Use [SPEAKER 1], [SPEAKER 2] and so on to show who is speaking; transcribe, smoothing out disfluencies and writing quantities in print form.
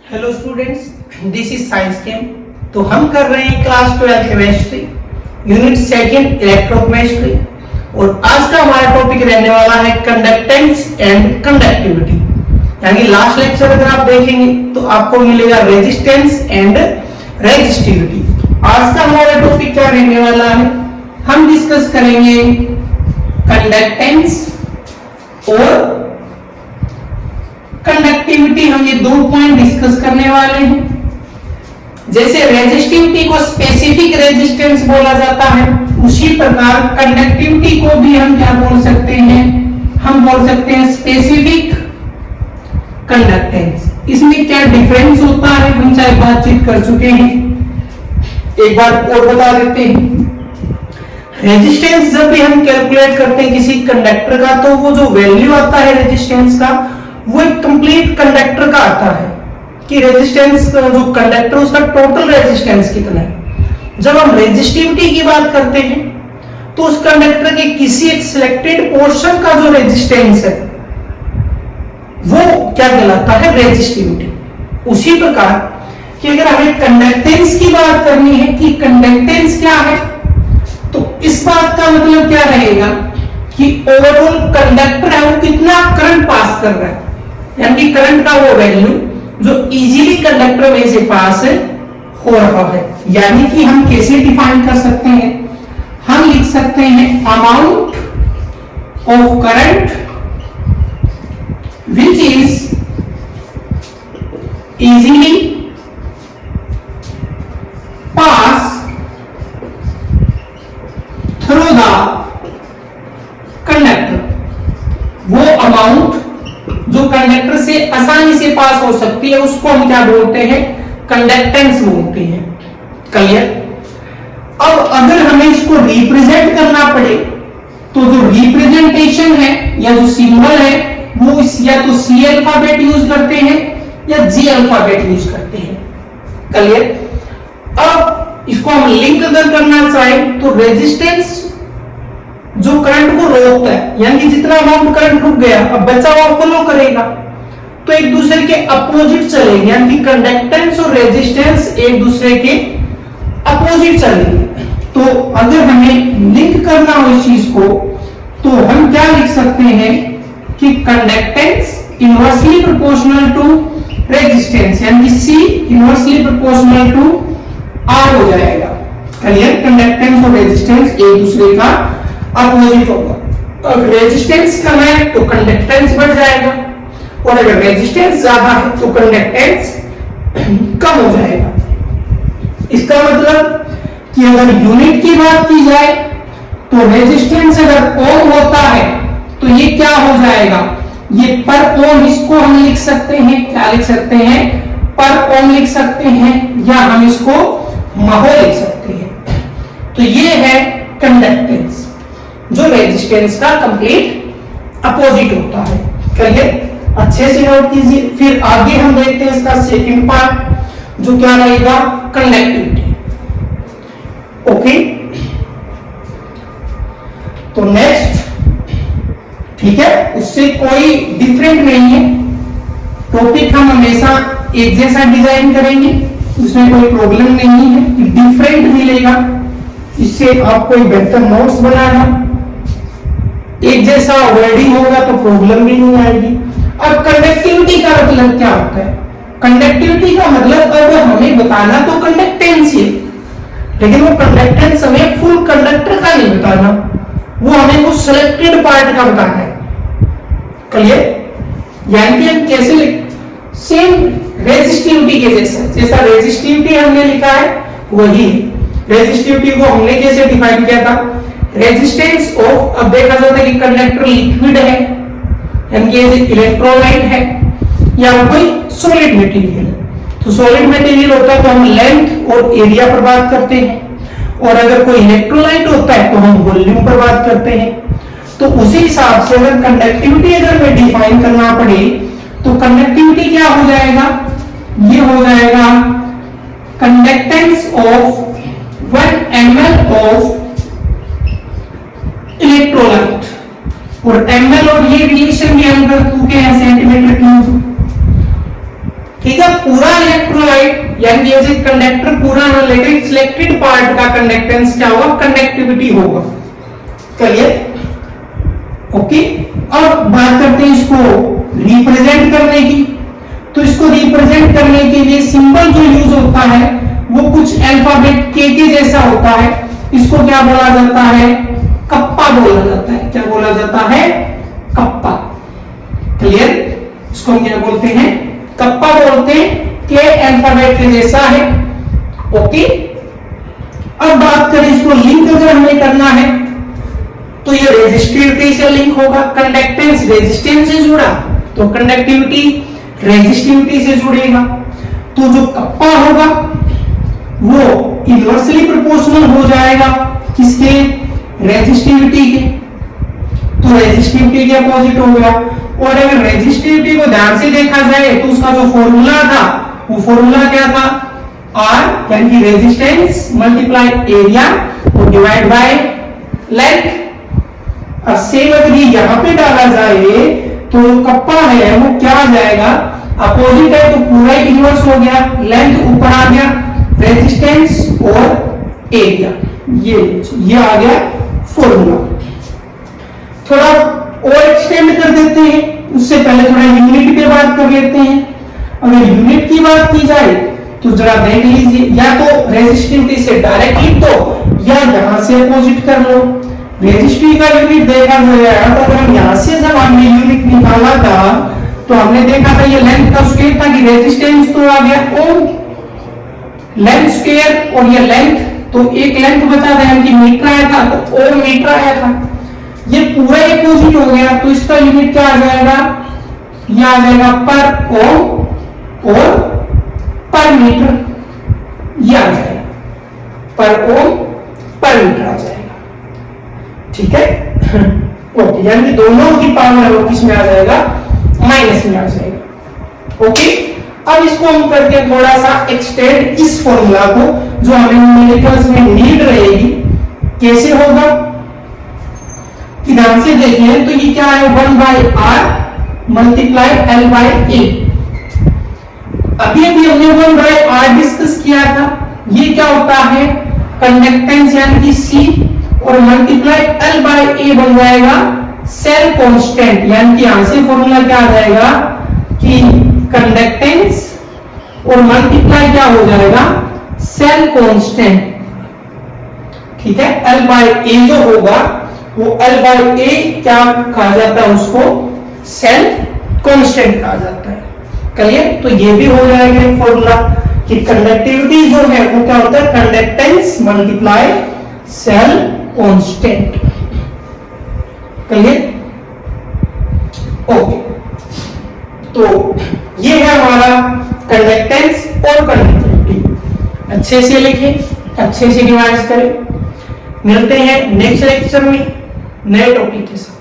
[SPEAKER 1] Hello students, this is science chem. तो हम कर रहे हैं class 12 chemistry unit second electrochemistry और आज का हमारा टॉपिक रहने वाला है कंडक्टेंस एंड कंडक्टिविटी। यानी लास्ट लेक्चर अगर आप देखेंगे तो आपको मिलेगा रेजिस्टेंस एंड रेजिस्टिविटी। आज का हमारा टॉपिक क्या रहने वाला है, हम डिस्कस करेंगे कंडक्टेंस और कंडक्टिविटी। हम ये दो पॉइंट डिस्कस करने वाले हैं। जैसे रेजिस्टिविटी को स्पेसिफिक रेजिस्टेंस बोला जाता है, उसी प्रकार कंडक्टिविटी को भी हम क्या बोल सकते हैं, हम बोल सकते हैं स्पेसिफिक कंडक्टेंस। इसमें क्या डिफरेंस होता है हम चाहे बातचीत कर चुके हैं, एक बार और बता देते हैं। रेजिस्टेंस जब भी हम कैलकुलेट करते हैं किसी कंडक्टर का, तो वो जो वैल्यू आता है रेजिस्टेंस का, वो एक कंप्लीट कंडक्टर का आता है कि रेजिस्टेंस जो कंडक्टर उसका टोटल रेजिस्टेंस कितना है। जब हम रेजिस्टिविटी की बात करते हैं तो उस कंडक्टर के किसी एक सिलेक्टेड पोर्शन का जो रेजिस्टेंस है वो क्या कहलाता है, रेजिस्टिविटी। उसी प्रकार कि अगर हमें कंडक्टेंस की बात करनी है कि कंडक्टेंस क्या है, तो इस बात का मतलब क्या रहेगा कि ओवरऑल कंडक्टर है वो कितना करंट पास कर रहा है, यानी करंट का वो वैल्यू जो इजीली कंडक्टर में से पास हो रहा है। यानी कि हम कैसे डिफाइन कर सकते हैं, हम लिख सकते हैं amount of current which is easily pass through the conductor. वो अमाउंट जो कंडक्टर से आसानी से पास हो सकती है उसको हम क्या बोलते हैं, कंडक्टेंस बोलते हैं। क्लियर। अब अगर हमें इसको रिप्रेजेंट करना पड़े तो जो रिप्रेजेंटेशन है या जो सिंबल है वो या तो सी अल्फाबेट यूज करते हैं या जी अल्फाबेट यूज करते हैं। क्लियर। अब इसको हम लिंक अगर करना चाहें तो रेजिस्टेंस जो करंट को रोकता है, यानी कि जितना अमाउंट करंट रुक गया अब बचा हुआ फ्लो करेगा, तो एक दूसरे के अपोजिट चलेंगे, यानी कि कंडक्टेंस और रेजिस्टेंस एक दूसरे के अपोजिट चलेंगे। तो अगर हमें लिंक करना हो इस चीज को तो हम क्या लिख सकते हैं कि conductance inversely proportional to resistance, यानी कि C inversely proportional to R हो जाएगा। क्लियर। कंडक्टेंस और रेजिस्टेंस एक दूसरे का अपोजिट होगा। अगर रेजिस्टेंस कम है तो कंडक्टेंस बढ़ जाएगा और अगर रेजिस्टेंस ज्यादा है तो कंडक्टेंस कम हो जाएगा। इसका मतलब कि अगर यूनिट की बात की जाए तो रेजिस्टेंस अगर ओम होता है तो ये क्या हो जाएगा, ये पर ओम, इसको हम लिख सकते हैं, क्या लिख सकते हैं, पर ओम लिख सकते हैं, या हम इसको महो लिख सकते हैं। तो ये है कंडक्टेंस जो रेजिस्टेंस का कंप्लीट अपोजिट होता है। क्लियर। अच्छे से नोट कीजिए। फिर आगे हम देखते हैं इसका सेकंड पार्ट जो क्या रहेगा, कंडक्टिविटी। ओके। तो नेक्स्ट, ठीक है, उससे कोई डिफरेंट नहीं है, टॉपिक हम हमेशा एक जैसा डिजाइन करेंगे, उसमें कोई प्रॉब्लम नहीं है, डिफरेंट मिलेगा, इससे आपको एक बेहतर नोट्स बनाना, एक जैसा वर्डिंग होगा तो प्रॉब्लम भी नहीं आएगी। अब कंडक्टिविटी का मतलब क्या होता है, कंडक्टिविटी का मतलब अब हमें बताना तो कंडक्टेंस है, लेकिन वो कंडक्टेंस हमें फुल कंडक्टर का नहीं बताना, वो हमें कुछ सिलेक्टेड पार्ट का बताना है। क्लियर। यानी कि हम कैसे सेम रेजिस्टिविटी के जैसा रेजिस्टिविटी हमने लिखा है वही। रेजिस्टिविटी को हमने कैसे डिफाइन किया था, रेजिस्टेंस ऑफ, अब देखा जाता है कि कंडक्टर लिक्विड है, यानी कि इलेक्ट्रोलाइट है, या कोई सॉलिड मटेरियल है। तो सॉलिड मटेरियल होता है तो हम लेंथ और एरिया पर बात करते हैं, और अगर कोई इलेक्ट्रोलाइट होता है तो हम वॉल्यूम पर बात करते हैं। तो उसी हिसाब से अगर कंडक्टिविटी अगर हमें डिफाइन करना पड़े तो कंडक्टिविटी क्या हो जाएगा, ये हो जाएगा conductance of 1 ml of electrolyte, और ml और ये रिलेशन भी हम कर चुके हैं सेंटीमीटर क्यूब। ठीक है। पूरा यानी एज ए कंडक्टर पूरा ना लेकर सिलेक्टेड पार्ट का कंडक्टेंस क्या होगा, कंडक्टिविटी होगा। क्लियर। ओके, अब बात करते हैं इसको रिप्रेजेंट करने की। तो इसको रिप्रेजेंट करने के लिए सिंबल जो यूज होता है वो कुछ अल्फाबेट के जैसा होता है। इसको क्या बोला जाता है, कप्पा बोला जाता है। क्या बोला जाता है, कप्पा। क्लियर। इसको हम क्या बोलते हैं, कप्पा बोलते हैं, के अल्फाबेट के जैसा है। ओके, अब बात करें इसको लिंक अगर हमें करना है तो ये रेजिस्टिविटी से लिंक होगा। कंडक्टेंस रेजिस्टेंस से जुड़ा तो कंडक्टिविटी रेजिस्टिविटी से जुड़ेगा। तो जो कप्पा होगा वो इनवर्सली प्रोपोर्शनल हो जाएगा किसके, रेजिस्टिविटी के। तो रेजिस्टिविटी के अपोजिट हो गया। और अगर रेजिस्टिविटी को ध्यान से देखा जाए तो उसका जो फॉर्मूला था वो फॉर्मूला क्या था, आर यानी कि रेजिस्टेंस मल्टीप्लाई एरिया और डिवाइड बाय लेंथ। अब सेम अगर यहां पे डाला जाए तो कप्पा है वो क्या आ जाएगा, अपोजिट है तो पूरा इनवर्स हो गया, लेंथ ऊपर आ गया, रेजिस्टेंस और एरिया ये आ गया फॉर्मूला। थोड़ा और एक्सटेंड कर देते हैं, उससे पहले थोड़ा यूनिट पे बात कर लेते हैं। अगर यूनिट की बात की जाए तो जरा देख लीजिए, या तो रेजिस्टिविटी से डायरेक्टली तो या यहां से अपोजिट कर लो। रेजिस्टिविटी का यूनिट देखा जाएगा तो अगर हम यहां से जब हमने यूनिट निकाला था तो हमने देखा था ये लेंथ का स्क्वायर था कि रेजिस्टेंस तो आ गया ओम, लेंथ स्क्वायर और ये लेंथ, तो एक लेंथ बचा था यानी कि मीटर आया था तो ओम मीटर आया था। ये पूरा अपोजिट हो गया तो इसका यूनिट क्या आ जाएगा, ये आ जाएगा पर ओम और पर मीटर, ये आ जाएगा पर ओम पर मीटर आ जाएगा। ठीक है। ओके, यानी कि दोनों की पावर वो किस में आ जाएगा, माइनस में आ जाएगा। ओके, अब इसको हम करते हैं थोड़ा सा एक्सटेंड इस फॉर्मूला को जो हमें न्यूमेरिकल्स में नीड रहेगी। कैसे होगा, ध्यान से देखें तो ये क्या है, 1/r मल्टीप्लाई l/a। अभी हमने 1/r डिस्कस किया था। ये क्या होता है, कंडक्टेंस यानी कि C और मल्टीप्लाई l/a बन जाएगा सेल कांस्टेंट, यानी कि यहां से फॉर्मूला क्या आ जाएगा कि कंडक्टेंस और मल्टीप्लाई क्या हो जाएगा, सेल कांस्टेंट। ठीक है, l/a जो होगा वो l/a क्या कहा जाता है, उसको सेल कांस्टेंट कहा जाता है। क्लियर। तो ये भी हो जाएगा फॉर्मूला कि कंडक्टिविटी जो है वो क्या होता है, conductance multiply cell constant. Clear. Okay, तो ये है हमारा कंडक्टेंस और कंडक्टिविटी। अच्छे से लिखें, अच्छे से रिवाइज करें। मिलते हैं नेक्स्ट लेक्चर में नए टॉपिक के साथ।